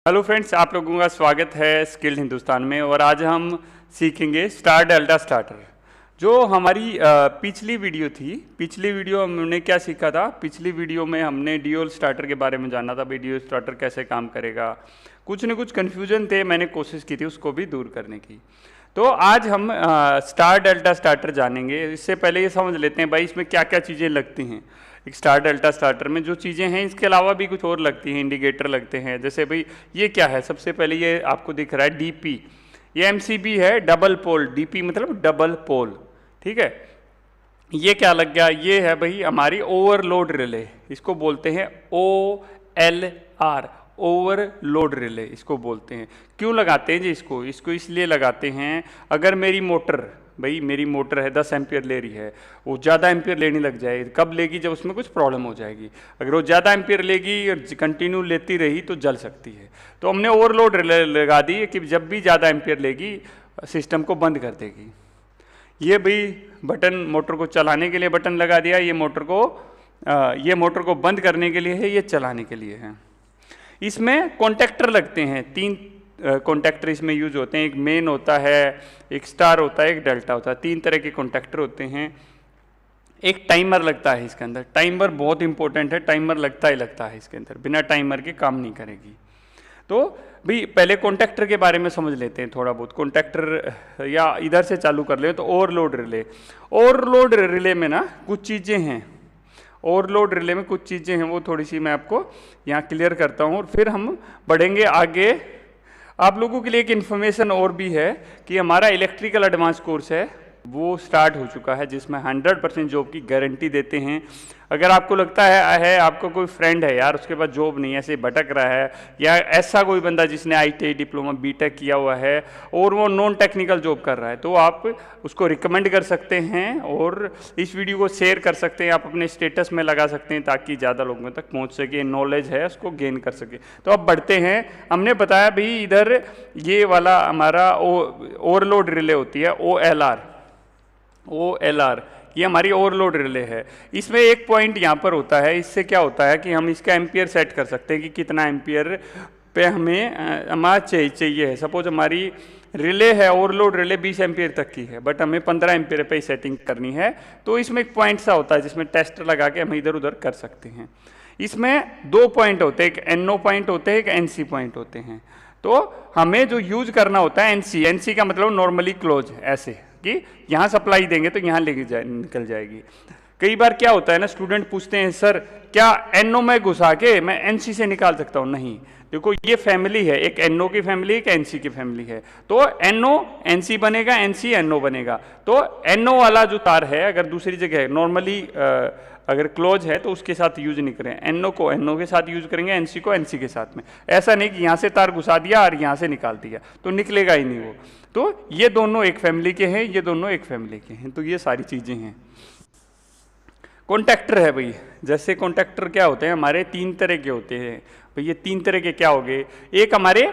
Hello friends, आप लोगों का स्वागत है स्किल्ड हिंदुस्तान में। और आज हम सीखेंगे स्टार डेल्टा स्टार्टर। जो हमारी पिछली वीडियो थी, पिछली वीडियो हमने क्या सीखा था? पिछली वीडियो में हमने ड्यूल स्टार्टर के बारे में जाना था, भाई ड्यूल स्टार्टर कैसे काम करेगा। कुछ न कुछ कन्फ्यूजन थे, मैंने कोशिश की थी उसको भी दूर करने की। तो आज हम स्टार डेल्टा स्टार्टर जानेंगे। इससे पहले ये समझ लेते हैं भाई इसमें क्या क्या चीज़ें लगती हैं। एक स्टार डेल्टा स्टार्टर में जो चीज़ें हैं, इसके अलावा भी कुछ और लगती हैं, इंडिकेटर लगते हैं। जैसे भाई ये क्या है, सबसे पहले ये आपको दिख रहा है डीपी, ये एमसीबी है, डबल पोल। डीपी मतलब डबल पोल, ठीक है। ये क्या लग गया? ये है भाई हमारी ओवरलोड रिले, इसको बोलते हैं OLR, ओवरलोड रिले इसको बोलते हैं। क्यों लगाते हैं जी इसको? इसको इसलिए लगाते हैं, अगर मेरी मोटर, भाई मेरी मोटर है 10 एम्पियर ले रही है, वो ज़्यादा एम्पियर लेने लग जाए, कब लेगी? जब उसमें कुछ प्रॉब्लम हो जाएगी। अगर वो ज़्यादा एम्पियर लेगी और कंटिन्यू लेती रही तो जल सकती है। तो हमने ओवरलोड रिले लगा दी है कि जब भी ज़्यादा एम्पियर लेगी सिस्टम को बंद कर देगी। ये भाई बटन मोटर को चलाने के लिए बटन लगा दिया, ये मोटर को बंद करने के लिए है, ये चलाने के लिए है। इसमें कॉन्टैक्टर लगते हैं, 3 कॉन्टैक्टर इसमें यूज होते हैं। एक मेन होता है, एक स्टार होता है, एक डेल्टा होता है। 3 तरह के कॉन्टैक्टर होते हैं। एक टाइमर लगता है इसके अंदर। टाइमर बहुत इंपॉर्टेंट है, टाइमर लगता ही लगता है इसके अंदर, बिना टाइमर के काम नहीं करेगी। तो भाई पहले कॉन्टैक्टर के बारे में समझ लेते हैं थोड़ा बहुत। कॉन्टैक्टर या इधर से चालू कर ले तो ओवरलोड रिले। ओवरलोड रिले में ना कुछ चीज़ें हैं, ओवरलोड रिले में कुछ चीज़ें हैं, वो थोड़ी सी मैं आपको यहाँ क्लियर करता हूँ और फिर हम बढ़ेंगे आगे। आप लोगों के लिए एक इन्फॉर्मेशन और भी है कि हमारा इलेक्ट्रिकल एडवांस कोर्स है, वो स्टार्ट हो चुका है, जिसमें 100% जॉब की गारंटी देते हैं। अगर आपको लगता है आपका कोई फ्रेंड है यार, उसके पास जॉब नहीं है, ऐसे भटक रहा है, या ऐसा कोई बंदा जिसने ITI डिप्लोमा बीटेक किया हुआ है और वो नॉन टेक्निकल जॉब कर रहा है, तो आप उसको रिकमेंड कर सकते हैं और इस वीडियो को शेयर कर सकते हैं, आप अपने स्टेटस में लगा सकते हैं ताकि ज़्यादा लोगों तक पहुँच सके, नॉलेज है उसको गेन कर सके। तो अब बढ़ते हैं। हमने बताया भाई इधर ये वाला हमारा ओवरलोड रिले होती है, OLR, ये हमारी ओवरलोड रिले है। इसमें एक पॉइंट यहाँ पर होता है, इससे क्या होता है कि हम इसका एम्पियर सेट कर सकते हैं कि कितना एम्पियर पे हमारा चाहिए है। सपोज हमारी रिले है, ओवरलोड रिले 20 एम्पियर तक की है, बट हमें 15 एम्पियर पे सेटिंग करनी है। तो इसमें एक पॉइंट सा होता है जिसमें टेस्टर लगा के हम इधर उधर कर सकते हैं। इसमें 2 पॉइंट होते हैं, एक NO पॉइंट होते हैं, एक NC पॉइंट होते हैं। तो हमें जो यूज करना होता है NC का मतलब नॉर्मली क्लोज, ऐसे कि यहाँ सप्लाई देंगे तो यहाँ निकल जाएगी। कई बार क्या होता है ना, स्टूडेंट पूछते हैं सर क्या NO में घुसा के मैं NC से निकाल सकता हूँ? नहीं, देखो ये फैमिली है, एक NO की फैमिली, एक NC की फैमिली है। तो NO NC बनेगा, NC NO बनेगा। तो NO वाला जो तार है अगर दूसरी जगह नॉर्मली अगर क्लोज है तो उसके साथ यूज नहीं करें, NO को NO के साथ यूज करेंगे, NC को NC के साथ में। ऐसा नहीं कि यहाँ से तार घुसा दिया और यहाँ से निकाल दिया, तो निकलेगा ही नहीं वो। तो ये दोनों एक फैमिली के हैं, ये दोनों एक फैमिली के हैं। तो ये सारी चीज़ें हैं। कॉन्टैक्टर है भाई, जैसे कॉन्टैक्टर क्या होते हैं हमारे 3 तरह के होते हैं भाई। ये 3 तरह के क्या हो गए? एक हमारे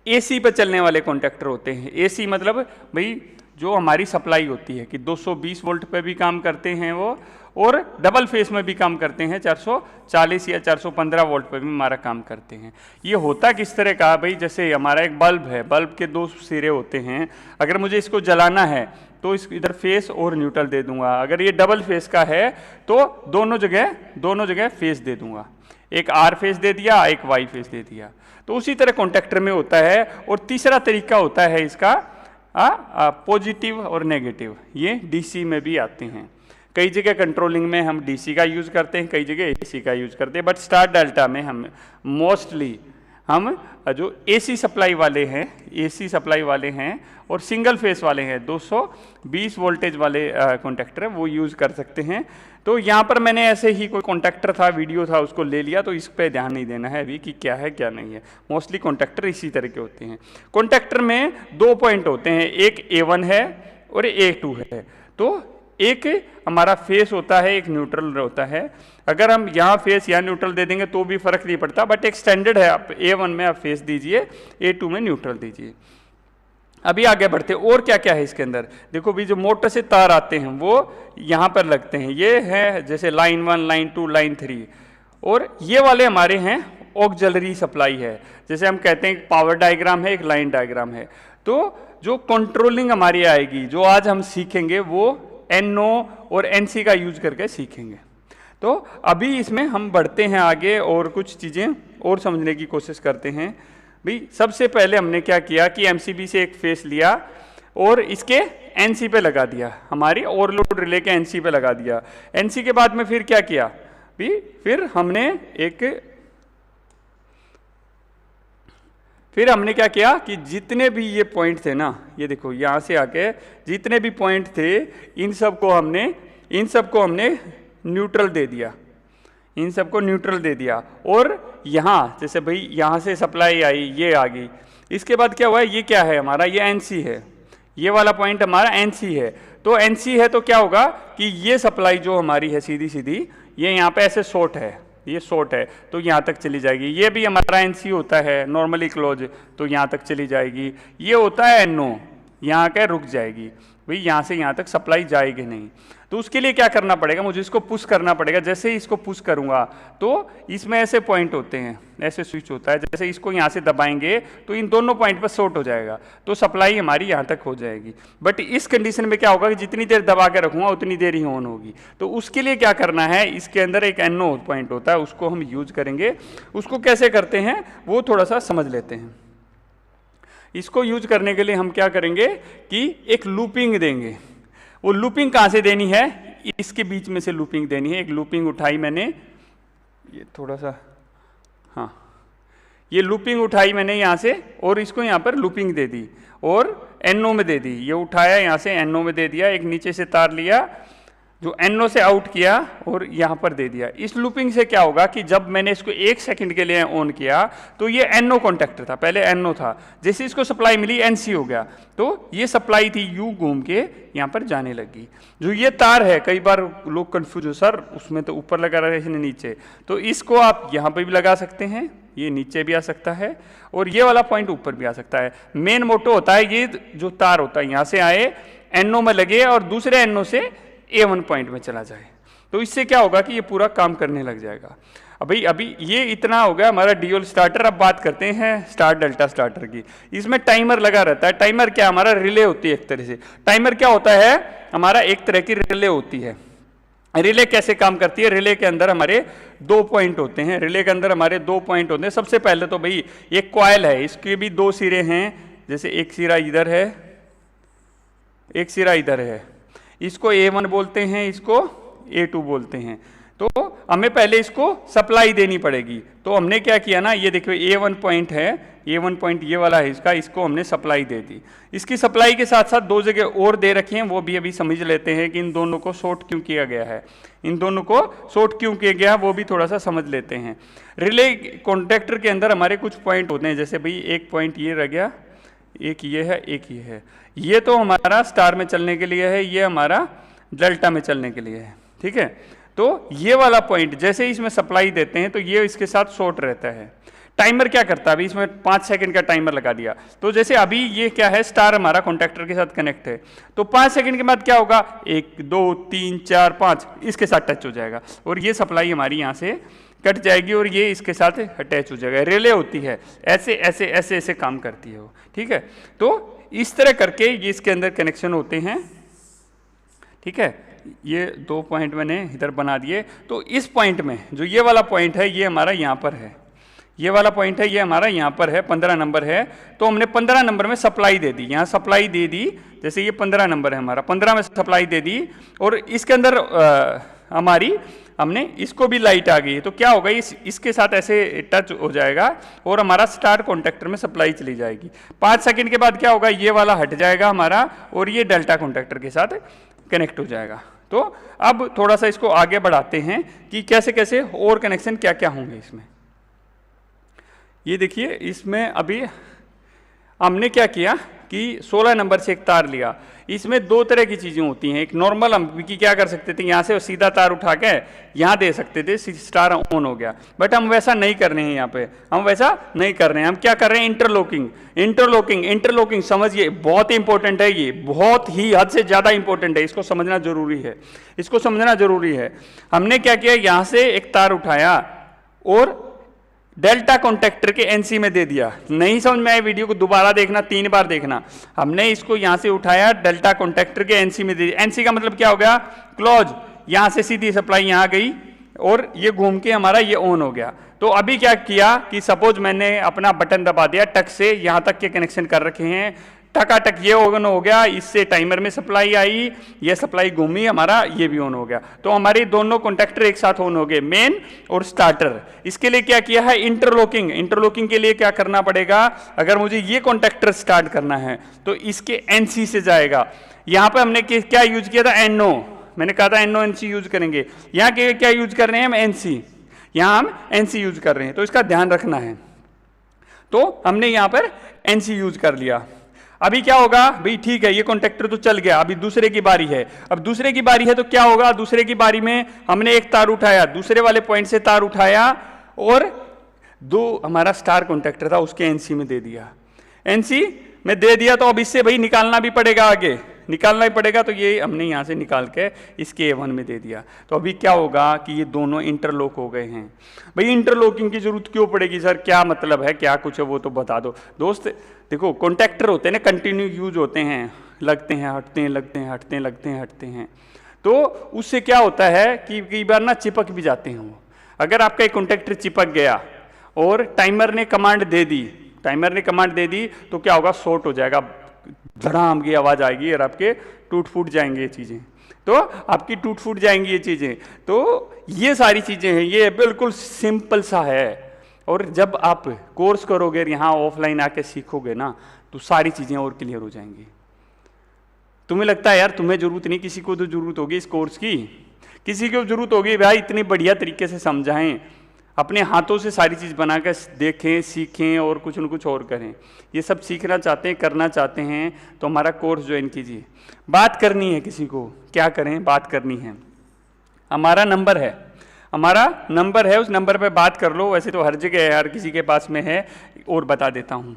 AC पर चलने वाले कॉन्टैक्टर होते हैं। AC मतलब भाई जो हमारी सप्लाई होती है कि 220 वोल्ट पे भी काम करते हैं वो, और डबल फेस में भी काम करते हैं, 440 या 415 वोल्ट पे भी हमारा काम करते हैं। ये होता किस तरह का भाई? जैसे हमारा एक बल्ब है, बल्ब के 2 सिरे होते हैं। अगर मुझे इसको जलाना है तो इस इधर फेस और न्यूट्रल दे दूंगा। अगर ये डबल फेस का है तो दोनों जगह फेस दे दूंगा, एक R फेस दे दिया, एक Y फेस दे दिया। तो उसी तरह कॉन्टैक्टर में होता है। और तीसरा तरीका होता है इसका पॉजिटिव और नेगेटिव, ये DC में भी आते हैं। कई जगह कंट्रोलिंग में हम DC का यूज करते हैं, कई जगह AC का यूज करते हैं, बट स्टार डेल्टा में हम मोस्टली जो AC सप्लाई वाले हैं और सिंगल फेस वाले हैं, 220 वोल्टेज वाले कॉन्टैक्टर है, वो यूज कर सकते हैं। तो यहाँ पर मैंने ऐसे ही कोई कॉन्टैक्टर था, वीडियो था, उसको ले लिया, तो इस पे ध्यान नहीं देना है अभी कि क्या है क्या नहीं है। मोस्टली कॉन्टैक्टर इसी तरह के होते हैं। कॉन्टैक्टर में 2 पॉइंट होते हैं, एक A1 है और A2 है। तो एक हमारा फेस होता है, एक न्यूट्रल होता है। अगर हम यहाँ फेस या न्यूट्रल दे देंगे तो भी फर्क नहीं पड़ता, बट एक स्टैंडर्ड है, आप A1 में आप फेस दीजिए, A2 में न्यूट्रल दीजिए। अभी आगे बढ़ते हैं, और क्या क्या है इसके अंदर। देखो भी जो मोटर से तार आते हैं वो यहाँ पर लगते हैं, ये है जैसे लाइन 1, लाइन 2, लाइन 3, और ये वाले हमारे हैं ऑक्सिलरी सप्लाई है। जैसे हम कहते हैं एक पावर डायग्राम है, एक लाइन डायग्राम है। तो जो कंट्रोलिंग हमारी आएगी, जो आज हम सीखेंगे, वो NO और NC का यूज करके सीखेंगे। तो अभी इसमें हम बढ़ते हैं आगे और कुछ चीज़ें और समझने की कोशिश करते हैं। भाई सबसे पहले हमने क्या किया कि MCB से एक फेस लिया और इसके NC पे लगा दिया, हमारी ओवरलोड रिले के NC पे लगा दिया। NC के बाद में फिर क्या किया भी, फिर हमने क्या किया कि जितने भी ये पॉइंट थे ना, ये देखो यहाँ से आके जितने भी पॉइंट थे इन सबको हमने न्यूट्रल दे दिया, इन सबको न्यूट्रल दे दिया। और यहाँ जैसे भाई यहाँ से सप्लाई आई, ये आ गई। इसके बाद क्या हुआ, ये क्या है हमारा, ये NC है, ये वाला पॉइंट हमारा NC है। तो NC है तो क्या होगा कि ये सप्लाई जो हमारी है सीधी सीधी, ये यहाँ पे ऐसे शॉर्ट है, ये शॉर्ट है तो यहाँ तक चली जाएगी। ये भी हमारा NC होता है नॉर्मली क्लोज, तो यहाँ तक चली जाएगी। ये होता है NO, यहाँ के रुक जाएगी, भाई यहाँ से यहाँ तक सप्लाई जाएगी नहीं। तो उसके लिए क्या करना पड़ेगा, मुझे इसको पुश करना पड़ेगा। जैसे ही इसको पुश करूँगा तो इसमें ऐसे पॉइंट होते हैं, ऐसे स्विच होता है। जैसे इसको यहाँ से दबाएंगे तो इन दोनों पॉइंट पर शॉर्ट हो जाएगा, तो सप्लाई हमारी यहाँ तक हो जाएगी। बट इस कंडीशन में क्या होगा कि जितनी देर दबा के रखूँगा उतनी देर ही ऑन होगी। तो उसके लिए क्या करना है, इसके अंदर एक NO पॉइंट होता है, उसको हम यूज करेंगे। उसको कैसे करते हैं वो थोड़ा सा समझ लेते हैं। इसको यूज करने के लिए हम क्या करेंगे कि एक लूपिंग देंगे। वो लूपिंग कहाँ से देनी है, इसके बीच में से लूपिंग देनी है। एक लूपिंग उठाई मैंने, ये थोड़ा सा, हाँ, ये लूपिंग उठाई मैंने यहाँ से और इसको यहाँ पर लूपिंग दे दी और NO में दे दी। ये उठाया यहाँ से NO में दे दिया, एक नीचे से तार लिया जो NO से आउट किया और यहाँ पर दे दिया। इस लूपिंग से क्या होगा कि जब मैंने इसको 1 सेकंड के लिए ऑन किया तो ये NO कॉन्टेक्टर था, पहले NO था। जैसे इसको सप्लाई मिली NC हो गया, तो ये सप्लाई थी यूँ घूम के यहाँ पर जाने लगी। जो ये तार है, कई बार लोग कन्फ्यूज हो, सर उसमें तो ऊपर लगा रहा है इसने नीचे, तो इसको आप यहाँ पर भी लगा सकते हैं, ये नीचे भी आ सकता है और ये वाला पॉइंट ऊपर भी आ सकता है। मेन मोटो होता है ये जो तार होता है यहाँ से आए, NO में लगे और दूसरे NO से A1 पॉइंट में चला जाए। तो इससे क्या होगा कि ये पूरा काम करने लग जाएगा। अभी ये इतना हो गया हमारा ड्यूल स्टार्टर। अब बात करते हैं स्टार डेल्टा स्टार्टर की। इसमें टाइमर लगा रहता है। टाइमर क्या, हमारा रिले होती है एक तरह से। टाइमर क्या होता है, हमारा एक तरह की रिले होती है। रिले कैसे काम करती है, रिले के अंदर हमारे 2 पॉइंट होते हैं। रिले के अंदर हमारे 2 पॉइंट होते हैं। सबसे पहले तो भाई एक कॉइल है, इसके भी 2 सिरे हैं। जैसे एक सिरा इधर है, एक सिरा इधर है। इसको A1 बोलते हैं, इसको A2 बोलते हैं। तो हमें पहले इसको सप्लाई देनी पड़ेगी। तो हमने क्या किया ना, ये देखो A1 पॉइंट है, A1 पॉइंट ये वाला है इसका, इसको हमने सप्लाई दे दी। इसकी सप्लाई के साथ साथ 2 जगह और दे रखी हैं, वो भी अभी समझ लेते हैं कि इन दोनों को शॉर्ट क्यों किया गया है। इन दोनों को शॉर्ट क्यों किया गया है वो भी थोड़ा सा समझ लेते हैं। रिले कॉन्टैक्टर के अंदर हमारे कुछ पॉइंट होते हैं। जैसे भाई एक पॉइंट ये रह गया, एक ये है, एक ये है। ये तो हमारा स्टार में चलने के लिए है, ये हमारा डेल्टा में चलने के लिए है, ठीक है। तो ये वाला पॉइंट जैसे ही इसमें सप्लाई देते हैं तो ये इसके साथ शॉर्ट रहता है। टाइमर क्या करता है, अभी इसमें 5 सेकंड का टाइमर लगा दिया। तो जैसे अभी ये क्या है, स्टार हमारा कॉन्टैक्टर के साथ कनेक्ट है, तो 5 सेकंड के बाद क्या होगा, 1 2 3 4 5 इसके साथ टच हो जाएगा और ये सप्लाई हमारी यहाँ से कट जाएगी और ये इसके साथ अटैच हो जाएगा। रिले होती है, ऐसे ऐसे ऐसे ऐसे काम करती है वो, ठीक है। तो इस तरह करके ये इसके अंदर कनेक्शन होते हैं, ठीक है। ये 2 पॉइंट मैंने इधर बना दिए। तो इस पॉइंट में जो ये वाला पॉइंट है ये हमारा यहाँ पर है, ये वाला पॉइंट है ये हमारा यहाँ पर है, 15 नंबर है। तो हमने 15 नंबर में सप्लाई दे दी, यहाँ सप्लाई दे दी। जैसे ये 15 नंबर है हमारा, 15 में सप्लाई दे दी और इसके अंदर हमारी हमने इसको भी लाइट आ गई। तो क्या होगा, इसके साथ ऐसे टच हो जाएगा और हमारा स्टार कॉन्टैक्टर में सप्लाई चली जाएगी। 5 सेकंड के बाद क्या होगा, ये वाला हट जाएगा हमारा और ये डेल्टा कॉन्टैक्टर के साथ कनेक्ट हो जाएगा। तो अब थोड़ा सा इसको आगे बढ़ाते हैं कि कैसे कैसे और कनेक्शन क्या क्या होंगे इसमें। ये देखिए, इसमें अभी हमने क्या किया कि 16 नंबर से एक तार लिया। इसमें 2 तरह की चीज़ें होती हैं। एक नॉर्मल हम की क्या कर सकते थे, यहाँ से सीधा तार उठा के यहाँ दे सकते थे, स्टार ऑन हो गया। बट हम वैसा नहीं कर रहे हैं, यहाँ पे हम वैसा नहीं कर रहे हैं। हम क्या कर रहे हैं, इंटरलॉकिंग। इंटरलॉकिंग इंटरलॉकिंग समझिए, बहुत इंपॉर्टेंट है ये, बहुत ही हद से ज़्यादा इंपॉर्टेंट है। इसको समझना जरूरी है, इसको समझना जरूरी है। हमने क्या किया, यहाँ से एक तार उठाया और डेल्टा कॉन्टेक्टर के एनसी में दे दिया। नहीं समझ में आए वीडियो को दोबारा देखना, 3 बार देखना। हमने इसको यहां से उठाया, डेल्टा कॉन्टेक्टर के एनसी में दे दिया। एनसी का मतलब क्या हो गया, क्लोज, यहां से सीधी सप्लाई यहां गई और ये घूम के हमारा ये ऑन हो गया। तो अभी क्या किया कि सपोज मैंने अपना बटन दबा दिया, टक से यहां तक के कनेक्शन कर रखे हैं, टकाटक ये ऑन हो गया, इससे टाइमर में सप्लाई आई, ये सप्लाई घूमी, हमारा ये भी ऑन हो गया। तो हमारे दोनों कॉन्टेक्टर एक साथ ऑन हो गए, मेन और स्टार्टर। इसके लिए क्या किया है, इंटरलॉकिंग। इंटरलॉकिंग के लिए क्या करना पड़ेगा, अगर मुझे ये कॉन्टेक्टर स्टार्ट करना है तो इसके एनसी से जाएगा। यहां पे हमने क्या यूज किया था, एनओ, मैंने कहा था एनओ एनसी यूज करेंगे। यहां के क्या यूज कर रहे हैं हम, एनसी, यहां हम एनसी यूज कर रहे हैं, तो इसका ध्यान रखना है। तो हमने यहां पर एनसी यूज कर लिया। अभी क्या होगा भाई, ठीक है ये कॉन्टेक्टर तो चल गया, अभी दूसरे की बारी है। अब दूसरे की बारी है तो क्या होगा, दूसरे की बारी में हमने एक तार उठाया, दूसरे वाले पॉइंट से तार उठाया और दो हमारा स्टार कॉन्टेक्टर था उसके एनसी में दे दिया। एनसी में दे दिया तो अब इससे भाई निकालना भी पड़ेगा, आगे निकालना ही पड़ेगा। तो ये हमने यहां से निकाल के इसके A1 में दे दिया। तो अभी क्या होगा कि ये दोनों इंटरलॉक हो गए हैं। भाई इंटरलॉकिंग की जरूरत क्यों पड़ेगी सर, क्या मतलब है, क्या कुछ है वो तो बता दो। दोस्त देखो, कॉन्टेक्टर होते हैं ना, कंटिन्यू यूज होते हैं, लगते हैं हटते हैं, लगते हैं हटते हैं, लगते हैं हटते हैं। तो उससे क्या होता है कि कई बार ना चिपक भी जाते हैं वो। अगर आपका एक कॉन्टेक्टर चिपक गया और टाइमर ने कमांड दे दी, टाइमर ने कमांड दे दी तो क्या होगा, शॉर्ट हो जाएगा, धड़ाम की आवाज आएगी और आपके टूट फूट जाएंगे ये चीजें। तो आपकी टूट फूट जाएंगी ये चीजें। तो ये सारी चीजें हैं, ये बिल्कुल सिंपल सा है। और जब आप कोर्स करोगे, यहाँ ऑफलाइन आके सीखोगे ना, तो सारी चीजें और क्लियर हो जाएंगी। तुम्हें लगता है यार तुम्हें जरूरत नहीं, किसी को तो जरूरत होगी इस कोर्स की, किसी को जरूरत होगी भाई, इतनी बढ़िया तरीके से समझाएं, अपने हाथों से सारी चीज़ बनाकर देखें, सीखें और कुछ न कुछ और करें। ये सब सीखना चाहते हैं, करना चाहते हैं तो हमारा कोर्स ज्वाइन कीजिए। बात करनी है किसी को, क्या करें, बात करनी है। हमारा नंबर है, हमारा नंबर है, उस नंबर पे बात कर लो। वैसे तो हर जगह है, हर किसी के पास में है, और बता देता हूँ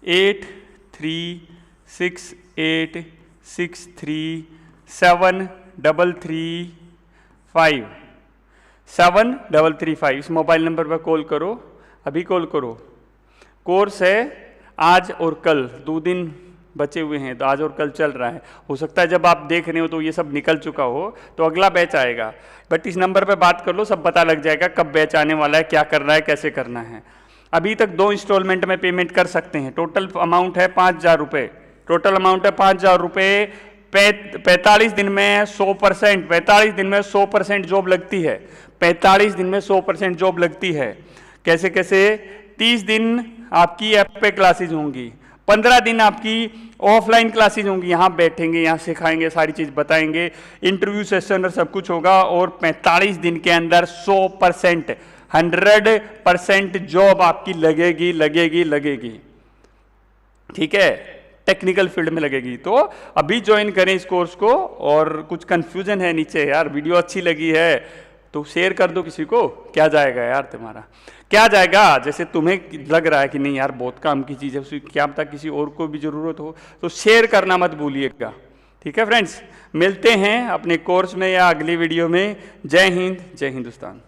8336833735 इस मोबाइल नंबर पर कॉल करो, अभी कॉल करो। कोर्स है आज और कल, 2 दिन बचे हुए हैं, तो आज और कल चल रहा है। हो सकता है जब आप देख रहे हो तो ये सब निकल चुका हो, तो अगला बैच आएगा। बट इस नंबर पे बात कर लो, सब पता लग जाएगा कब बैच आने वाला है, क्या करना है, कैसे करना है। अभी तक 2 इंस्टॉलमेंट में पेमेंट कर सकते हैं। टोटल अमाउंट है 5,000 रुपये, टोटल अमाउंट है 5,000 रुपये। 45 दिन में 100%, 45 दिन में 100% जॉब लगती है। 45 दिन में 100% जॉब लगती है। कैसे कैसे, 30 दिन आपकी ऐप पे क्लासेज होंगी, 15 दिन आपकी ऑफलाइन क्लासेज होंगी, यहाँ बैठेंगे, यहाँ सिखाएंगे, सारी चीज़ बताएंगे, इंटरव्यू सेशन और सब कुछ होगा। और 45 दिन के अंदर 100%, 100% जॉब आपकी लगेगी लगेगी लगेगी। ठीक है, टेक्निकल फील्ड में लगेगी। तो अभी ज्वाइन करें इस कोर्स को। और कुछ कंफ्यूजन है नीचे, यार वीडियो अच्छी लगी है तो शेयर कर दो किसी को, क्या जाएगा यार तुम्हारा, क्या जाएगा। जैसे तुम्हें लग रहा है कि नहीं यार बहुत काम की चीज़ है, उसकी क्या पता किसी और को भी ज़रूरत हो, तो शेयर करना मत भूलिएगा। ठीक है फ्रेंड्स, मिलते हैं अपने कोर्स में या अगली वीडियो में। जय हिंद, जय हिंदुस्तान।